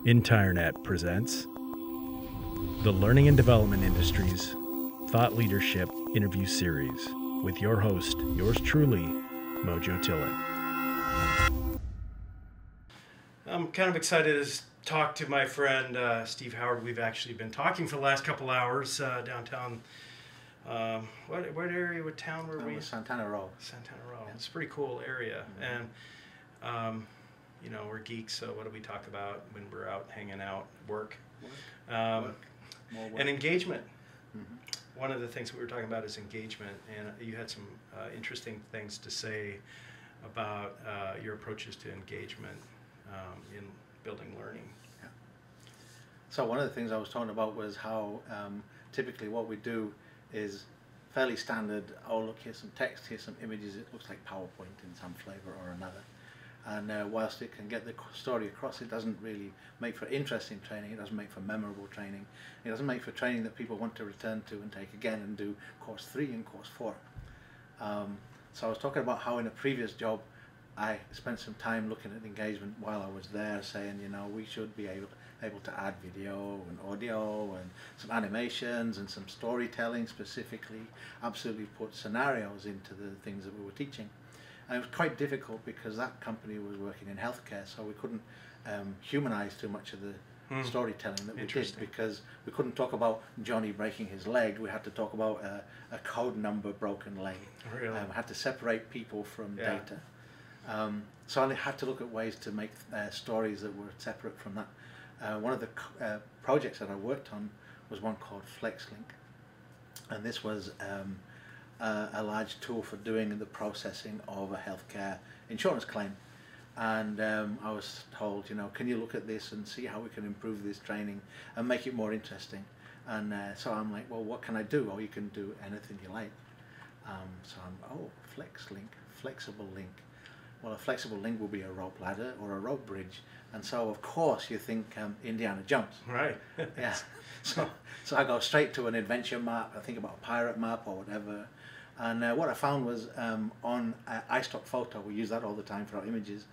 IntireNet presents the Learning and Development Industry's Thought Leadership Interview Series with your host, yours truly, Mojo Tillett. I'm kind of excited to talk to my friend Steve Howard. We've actually been talking for the last couple hours downtown. What area of town were we? Santana Row. Santana Row. Yeah. It's a pretty cool area. Mm-hmm. And you know, we're geeks, so what do we talk about when we're out hanging out? Work. More work. And engagement. Mm-hmm. One of the things we were talking about is engagement, and you had some interesting things to say about your approaches to engagement in building learning. Yeah. So one of the things I was talking about was how typically what we do is fairly standard. Oh, look, here's some text, here's some images. It looks like PowerPoint in some flavor or another. And whilst it can get the story across, it doesn't really make for interesting training. It doesn't make for memorable training. It doesn't make for training that people want to return to and take again and do course 3 and course 4. So I was talking about how in a previous job I spent some time looking at engagement while I was there, saying, you know, we should be able to add video and audio and some animations and some storytelling specifically, absolutely put scenarios into the things that we were teaching. And it was quite difficult because that company was working in healthcare, so we couldn't humanize too much of the storytelling that we did, because we couldn't talk about Johnny breaking his leg. We had to talk about a code number broken leg. Really? We had to separate people from data. So I had to look at ways to make stories that were separate from that. One of the projects that I worked on was one called FlexLink, and this was a large tool for doing the processing of a healthcare insurance claim. And I was told, you know, can you look at this and see how we can improve this training and make it more interesting? And so I'm like, well, what can I do? Oh, you can do anything you like. So FlexLink, flexible link. Well, a flexible link will be a rope ladder or a rope bridge. And so, of course, you think Indiana Jones. Right. Yeah. So I go straight to an adventure map. I think about a pirate map or whatever. And what I found was on iStock Photo, we use that all the time for our images,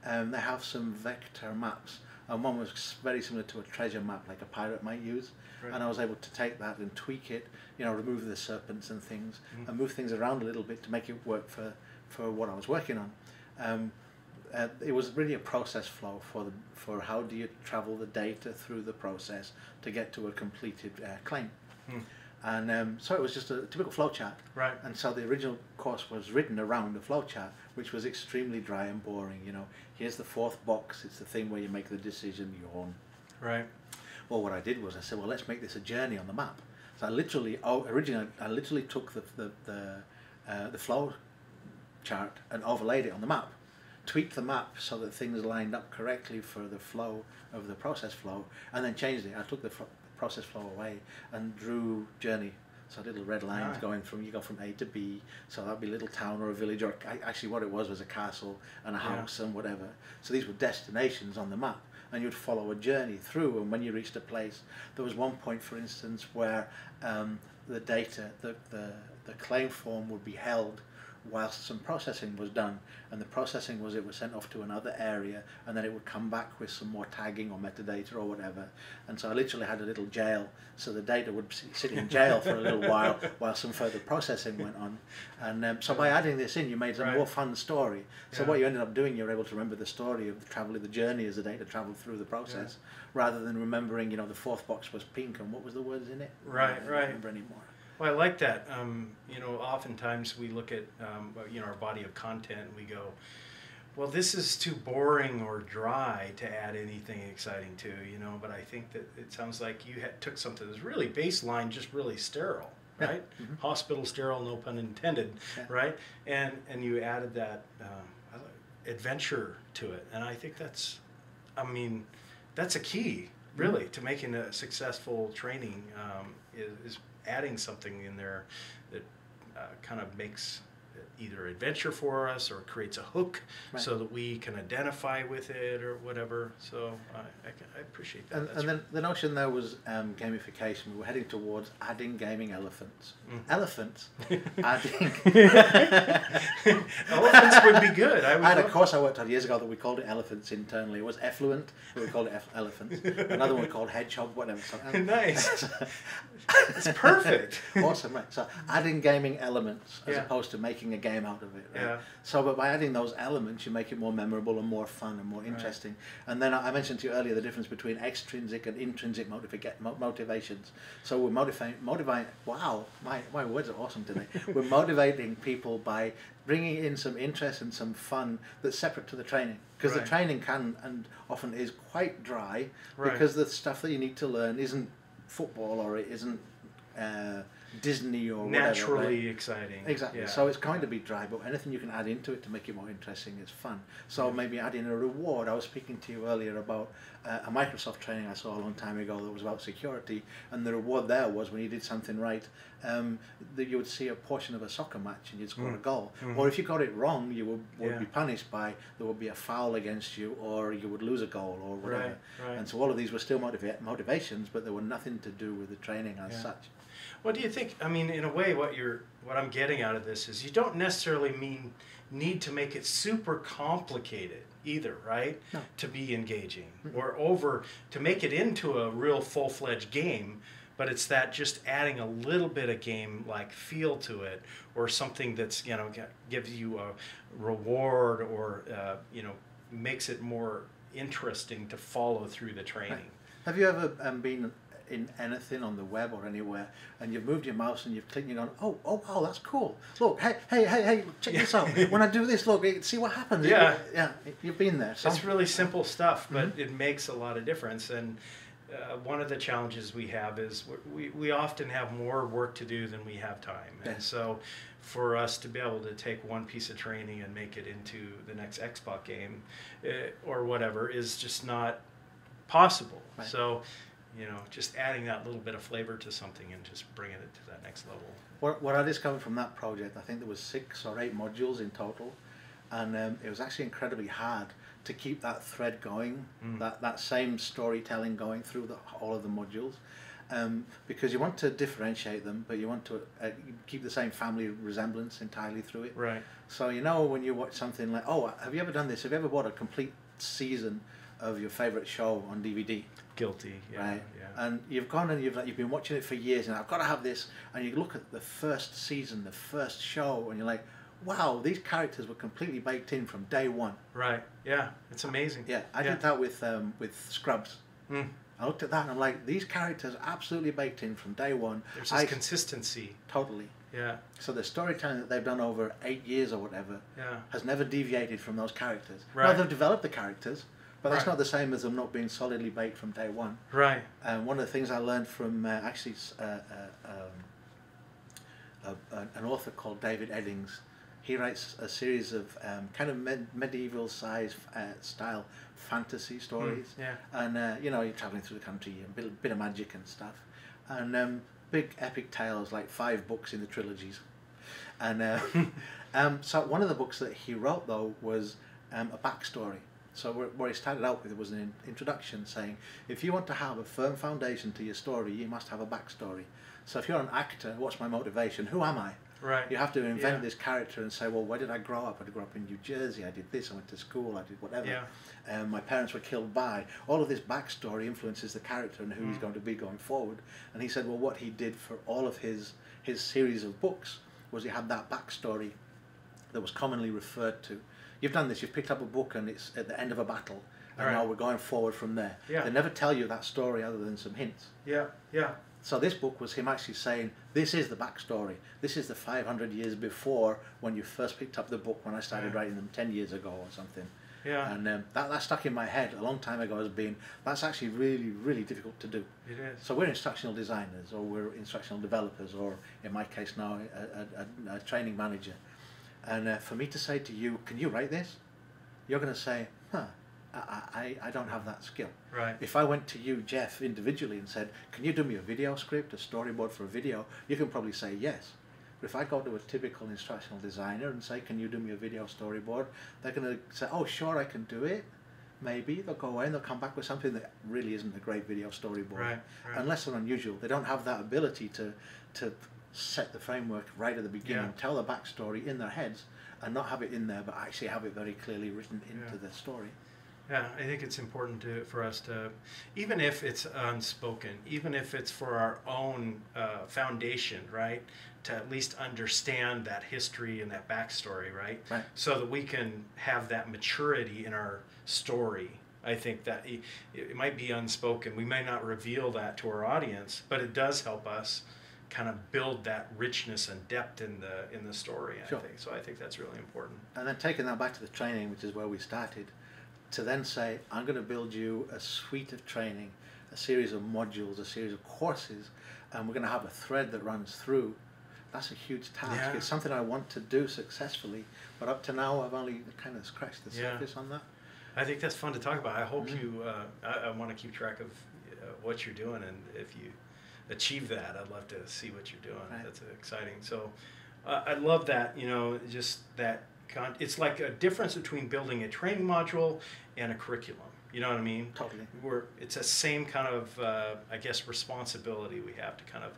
they have some vector maps. And one was very similar to a treasure map like a pirate might use. Right. And I was able to take that and tweak it, you know, remove the serpents and things, and move things around a little bit to make it work for what I was working on. It was really a process flow for how do you travel the data through the process to get to a completed claim. And so it was just a typical flowchart. Right. And so the original course was written around a flowchart, which was extremely dry and boring. You know, here's the 4th box. It's the thing where you make the decision you own. Right. Well, what I did was I said, well, let's make this a journey on the map. So I literally took the flow chart and overlaid it on the map, tweaked the map so that things lined up correctly for the flow of the process flow, and then changed it. I took the process flow away and drew journey. So little red lines going from, you go from A to B, so that'd be a little town or a village, or actually what it was a castle and a house and whatever. So these were destinations on the map, and you'd follow a journey through, and when you reached a place, there was one point, for instance, where the data, the claim form would be held whilst some processing was done, and the processing was it was sent off to another area, and then it would come back with some more tagging or metadata or whatever. And so I literally had a little jail, so the data would sit in jail for a little while some further processing went on. And so by adding this in, you made a more fun story. So what you ended up doing, you were able to remember the story of the journey as the data traveled through the process, rather than remembering, you know, the 4th box was pink and what was the words in it? I don't remember anymore. Well, I like that. You know, oftentimes we look at, you know, our body of content and we go, well, this is too boring or dry to add anything exciting to, you know, but I think that it sounds like you took something that's really baseline, just really sterile, right? Mm-hmm. Hospital sterile, no pun intended, right? And you added that adventure to it. And I think that's a key, really, to making a successful training is adding something in there that kind of makes it either adventure for us or creates a hook so that we can identify with it or whatever. So I appreciate that. And then the notion there was gamification. We were heading towards adding gaming elephants. Elephants, adding... Elephants would be good. I had a course I worked on years ago that we called it elephants internally. It was effluent, but we called it elephants. Another one we called hedgehog, whatever. So, nice. It's perfect. Awesome, right. So adding gaming elements as opposed to making a game out of it. Right? Yeah. So but by adding those elements, you make it more memorable and more fun and more interesting. Right. And then I mentioned to you earlier the difference between extrinsic and intrinsic motivations. So we're motivating. Wow, my words are awesome today. We're motivating people by bringing in some interest and some fun that's separate to the training. Because the training can and often is quite dry because the stuff that you need to learn isn't football or it isn't Disney or whatever. Naturally exciting. Exactly. Yeah. So it's going to be dry, but anything you can add into it to make it more interesting is fun. So maybe add in a reward. I was speaking to you earlier about a Microsoft training I saw a long time ago that was about security, and the reward there was when you did something right, that you would see a portion of a soccer match and you'd score a goal. Or if you got it wrong, you would be punished by, there would be a foul against you, or you would lose a goal or whatever. Right. And so all of these were still motivations, but they were nothing to do with the training as such. What do you think? I mean, in a way, what I'm getting out of this is you don't necessarily need to make it super complicated either, right? No. To be engaging or to make it into a real full-fledged game, but it's that just adding a little bit of game-like feel to it, or something that's gives you a reward, or makes it more interesting to follow through the training. Right. Have you ever been in anything on the web or anywhere, and you've moved your mouse and you've clicked and you're going, oh wow, that's cool. Look, hey, check this out. When I do this, look, see what happens. You've been there. So. It's really simple stuff, but it makes a lot of difference. And one of the challenges we have is we often have more work to do than we have time. And so for us to be able to take one piece of training and make it into the next Xbox game or whatever is just not possible. Right. So just adding that little bit of flavor to something and just bringing it to that next level. What I discovered from that project, I think there was 6 or 8 modules in total, and it was actually incredibly hard to keep that thread going, that same storytelling going through all of the modules, because you want to differentiate them, but you want to keep the same family resemblance entirely through it. Right. So when you watch something like, have you ever done this? Have you ever bought a complete season of your favorite show on DVD? Guilty. Right. Yeah. And you've gone and you've been watching it for years, and I've got to have this. And you look at the first season, the first show, and you're like, wow, these characters were completely baked in from day one. Right. Yeah. It's amazing. Yeah. I did that with Scrubs. I looked at that and I'm like, these characters are absolutely baked in from day one. There's this consistency. Totally. Yeah. So the storytelling that they've done over 8 years or whatever has never deviated from those characters. Right. Now they've developed the characters, but that's not the same as them not being solidly baked from day one. Right. And one of the things I learned from an author called David Eddings, he writes a series of kind of medieval style fantasy stories. And you're traveling through the country, a bit of magic and stuff, and big epic tales, like 5 books in the trilogies. And so one of the books that he wrote though was a backstory. So what he started out with was an introduction saying, if you want to have a firm foundation to your story, you must have a backstory. So if you're an actor, what's my motivation? Who am I? Right. You have to invent this character and say, well, where did I grow up? I grew up in New Jersey, I did this, I went to school, I did whatever. My parents were killed by. All of this backstory influences the character and who he's going to be going forward. And he said, well, what he did for all of his series of books was he had that backstory that was commonly referred to. You've done this, you've picked up a book and it's at the end of a battle, and now we're going forward from there. They never tell you that story other than some hints. So this book was him actually saying, this is the backstory. This is the 500 years before when you first picked up the book, when I started writing them 10 years ago or something. And that stuck in my head a long time ago as being, that's actually really, really difficult to do. It is. So we're instructional designers, or we're instructional developers, or in my case now, a training manager. And for me to say to you, can you write this? You're going to say, I don't have that skill. Right. If I went to you, Jeff, individually and said, can you do me a video script, a storyboard for a video? You can probably say yes. But if I go to a typical instructional designer and say, can you do me a video storyboard? They're going to say, oh, sure, I can do it. Maybe they'll go away and they'll come back with something that really isn't a great video storyboard. Right. Unless they're unusual. They don't have that ability to set the framework right at the beginning, tell the backstory in their heads, and not have it in there, but actually have it very clearly written into the story. Yeah, I think it's important for us to, even if it's unspoken, even if it's for our own foundation, right, to at least understand that history and that backstory, right? So that we can have that maturity in our story. I think that it might be unspoken. We may not reveal that to our audience, but it does help us kind of build that richness and depth in the story, I think. So I think that's really important. And then taking that back to the training, which is where we started, to then say, I'm going to build you a suite of training, a series of modules, a series of courses, and we're going to have a thread that runs through. That's a huge task. Yeah. It's something I want to do successfully, but up to now I've only kind of scratched the surface on that. I think that's fun to talk about. I hope you, I want to keep track of what you're doing, and if you achieve that, I'd love to see what you're doing. That's exciting. So I love that, just that. It's like a difference between building a training module and a curriculum. You know what I mean? Totally. It's the same kind of, I guess, responsibility we have to kind of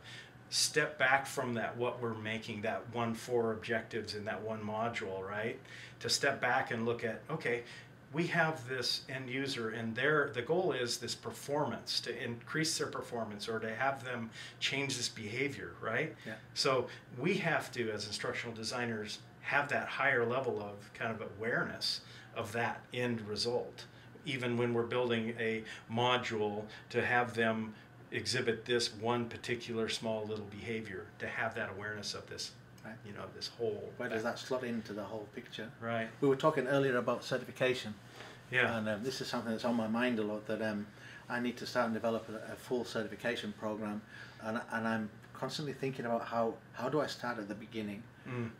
step back from that, what we're making, that 4 objectives in that one module, right? To step back and look at, okay, we have this end user, and the goal is this performance, to increase their performance or to have them change this behavior, right? Yeah. So we have to, as instructional designers, have that higher level of kind of awareness of that end result. Even when we're building a module, to have them exhibit this one particular small little behavior, to have that awareness of this, this whole. Where does that slot into the whole picture? Right. We were talking earlier about certification. Yeah. And this is something that's on my mind a lot, that I need to start and develop a full certification program, and I'm constantly thinking about how do I start at the beginning?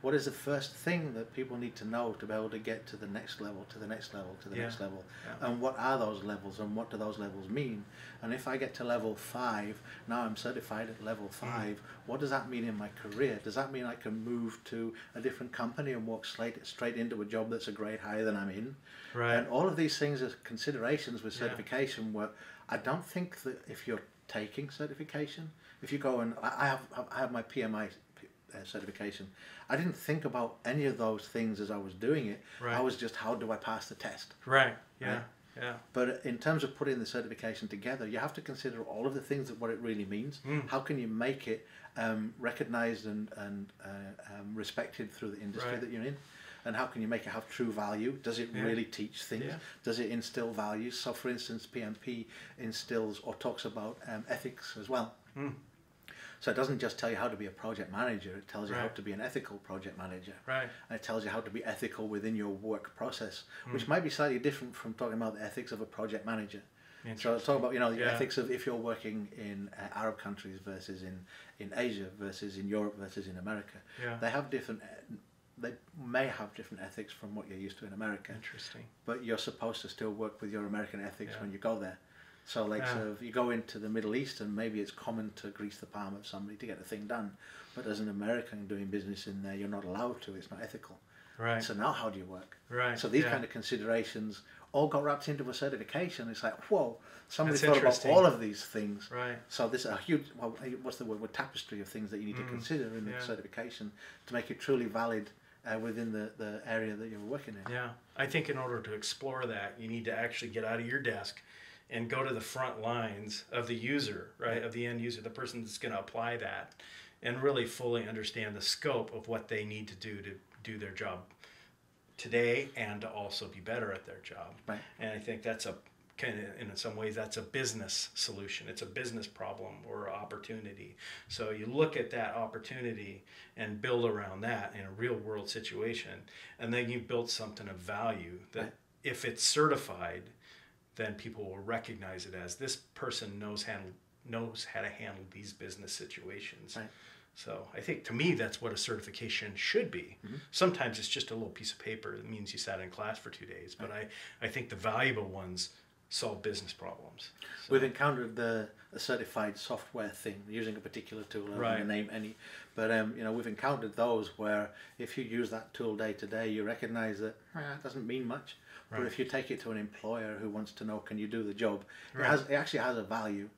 What is the first thing that people need to know to be able to get to the next level, to the next level, to the next level? And what are those levels, and what do those levels mean? And if I get to level 5, now I'm certified at level 5, what does that mean in my career? Does that mean I can move to a different company and walk straight into a job that's a grade higher than I'm in? Right. And all of these things are considerations with certification, where I don't think that if you're taking certification, if you go and I have my PMI certification, I didn't think about any of those things as I was doing it. I was just, how do I pass the test? Right. Yeah. But in terms of putting the certification together, you have to consider all of the things of what it really means. How can you make it recognized and respected through the industry that you're in? And how can you make it have true value? Does it really teach things? Does it instill values? So for instance, PMP instills or talks about ethics as well. So it doesn't just tell you how to be a project manager, it tells you how to be an ethical project manager. And it tells you how to be ethical within your work process, which might be slightly different from talking about the ethics of a project manager. So talk about the ethics of if you're working in Arab countries versus in Asia versus in Europe versus in America. They have different. They may have different ethics from what you're used to in America. Interesting. But you're supposed to still work with your American ethics when you go there. So like, so if you go into the Middle East, and maybe it's common to grease the palm of somebody to get the thing done, but as an American doing business in there, you're not allowed to. It's not ethical. So now how do you work? So these kind of considerations all got wrapped into a certification. It's like, whoa, somebody thought about all of these things. So this is a huge, what's the word? A tapestry of things that you need to consider in the certification to make it truly valid within the area that you're working in. I think in order to explore that, you need to actually get out of your desk and go to the front lines of the user, of the end user, the person that's going to apply that, and really fully understand the scope of what they need to do their job today, and to also be better at their job. And I think that's in some ways that's a business solution. It's a business problem or opportunity. So you look at that opportunity and build around that in a real world situation, and then you've built something of value that if it's certified, then people will recognize it as this person knows how to handle these business situations. So I think, to me, that's what a certification should be. Sometimes it's just a little piece of paper that means you sat in class for 2 days, but I think the valuable ones solve business problems. So, we've encountered the certified software thing using a particular tool. I don't want to name any, but you know, we've encountered those where if you use that tool day to day, you recognize that it doesn't mean much. But if you take it to an employer who wants to know, can you do the job? It actually has a value.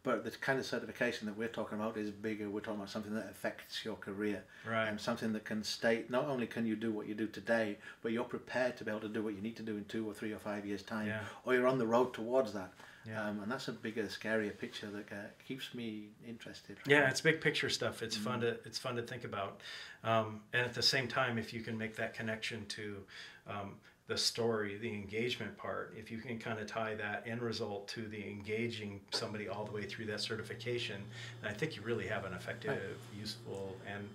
But the kind of certification that we're talking about is bigger. We're talking about something that affects your career, and something that can state not only can you do what you do today, but you're prepared to be able to do what you need to do in 2 or 3 or 5 years' time, or you're on the road towards that. And that's a bigger, scarier picture that keeps me interested. Yeah, it's big picture stuff. It's fun to think about, and at the same time, if you can make that connection to the story, the engagement part, if you can kind of tie that end result to the engaging somebody all the way through that certification, I think you really have an effective, useful, and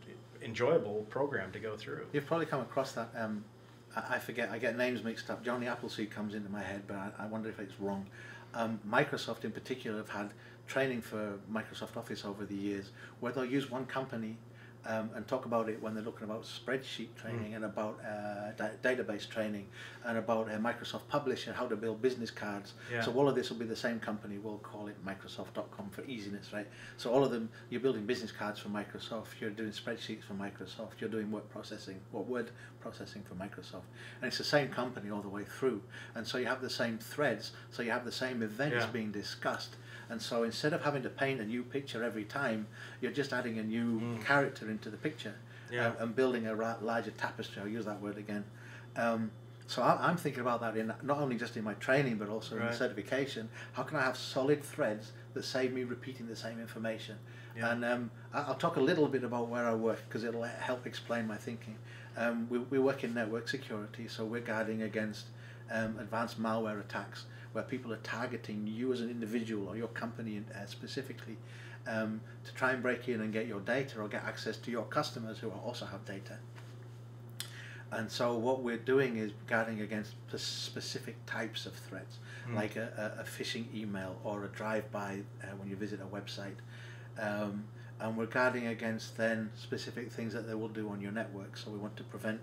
enjoyable program to go through. You've probably come across that. I forget, I get names mixed up. Johnny Appleseed comes into my head, but I wonder if it's wrong. Microsoft in particular have had training for Microsoft Office over the years where they'll use one company and talk about it when they're looking about spreadsheet training and about database training and about Microsoft Publisher, how to build business cards. So all of this will be the same company. We'll call it Microsoft.com for easiness, right? So all of them, you're building business cards for Microsoft, you're doing spreadsheets for Microsoft, you're doing word processing for Microsoft. And it's the same company all the way through. And so you have the same threads, so you have the same events being discussed. And so instead of having to paint a new picture every time, you're just adding a new character into the picture and building a larger tapestry. I'll use that word again. So I'm thinking about that in not only just in my training, but also in the certification. How can I have solid threads that save me repeating the same information? And I'll talk a little bit about where I work because it'll help explain my thinking. We work in network security, so we're guarding against advanced malware attacks where people are targeting you as an individual or your company specifically to try and break in and get your data or get access to your customers who also have data. And so what we're doing is guarding against specific types of threats, like a phishing email or a drive-by when you visit a website. And we're guarding against then specific things that they will do on your network. So we want to prevent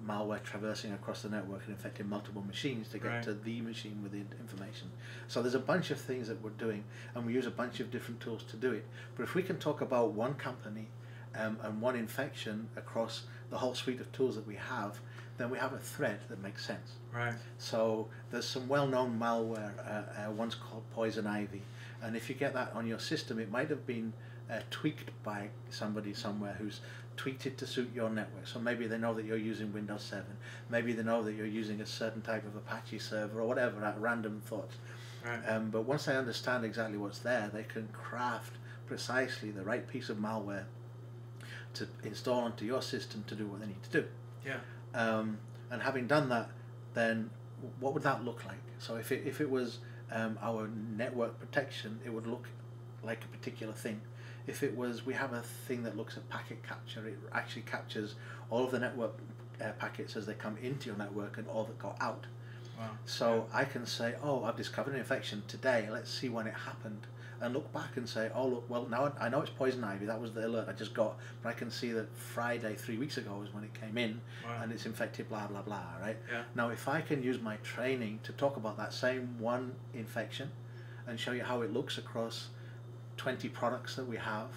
malware traversing across the network and infecting multiple machines to get to the machine with the information. So there's a bunch of things that we're doing, and we use a bunch of different tools to do it. But if we can talk about one company and one infection across the whole suite of tools that we have, then we have a thread that makes sense. So there's some well-known malware, one's called Poison Ivy, and if you get that on your system, it might have been tweaked by somebody somewhere who's tweaked it to suit your network. So maybe they know that you're using Windows 7, maybe they know that you're using a certain type of Apache server or whatever, at random thoughts. But once they understand exactly what's there, they can craft precisely the right piece of malware to install onto your system to do what they need to do. And having done that, then what would that look like? So if it was our network protection, it would look like a particular thing. If it was, we have a thing that looks at packet capture, it actually captures all of the network packets as they come into your network and all that go out. So I can say, oh, I've discovered an infection today, let's see when it happened, and look back and say, oh look, well now I know it's poison ivy, that was the alert I just got, but I can see that Friday 3 weeks ago was when it came in, and it's infected blah blah blah, right? Now if I can use my training to talk about that same one infection and show you how it looks across 20 products that we have,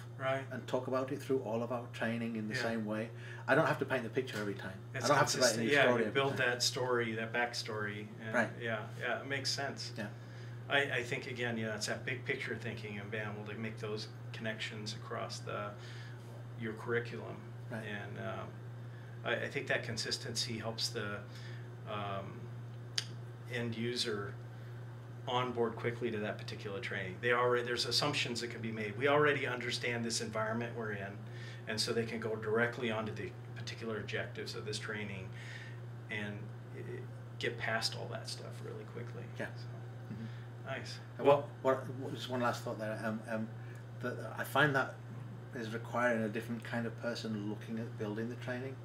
and talk about it through all of our training in the same way, I don't have to paint the picture every time. It's I don't have to write a new story. You build that story, that backstory, and it makes sense. I think again, it's that big picture thinking and being able to make those connections across your curriculum, and I think that consistency helps the end user onboard quickly to that particular training. There's assumptions that can be made. We already understand this environment we're in, and so they can go directly onto the particular objectives of this training and get past all that stuff really quickly. Nice. Well, just one last thought there. I find that is requiring a different kind of person looking at building the training.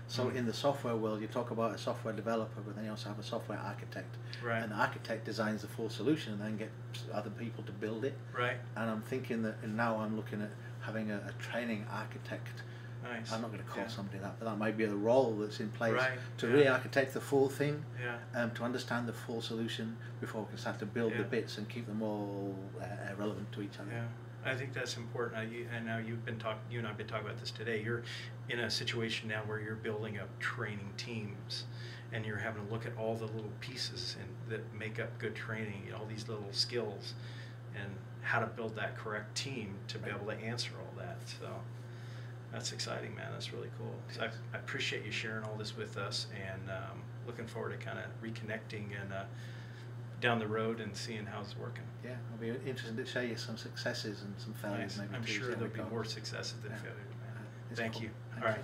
So in the software world, you talk about a software developer, but then you also have a software architect. And the architect designs the full solution and then gets other people to build it. And I'm thinking that, and now I'm looking at having a training architect Nice. I'm not going to call somebody that, but that might be the role that's in place to Yeah. re-architect the full thing, Yeah. to understand the full solution before we can start to build the bits and keep them all relevant to each other. Yeah. I think that's important. And now you and I have been talking about this today. You're in a situation now where you're building up training teams, and you're having to look at all the little pieces that make up good training, all these little skills, and how to build that correct team to be able to answer all that. So that's exciting, man. That's really cool. So I appreciate you sharing all this with us, and looking forward to kind of reconnecting and down the road and seeing how it's working. Yeah, it'll be interesting to show you some successes and some failures. Nice. Maybe I'm too, sure there'll be go. more successes than failures, man. Thank Cool. you. Thank All right. you.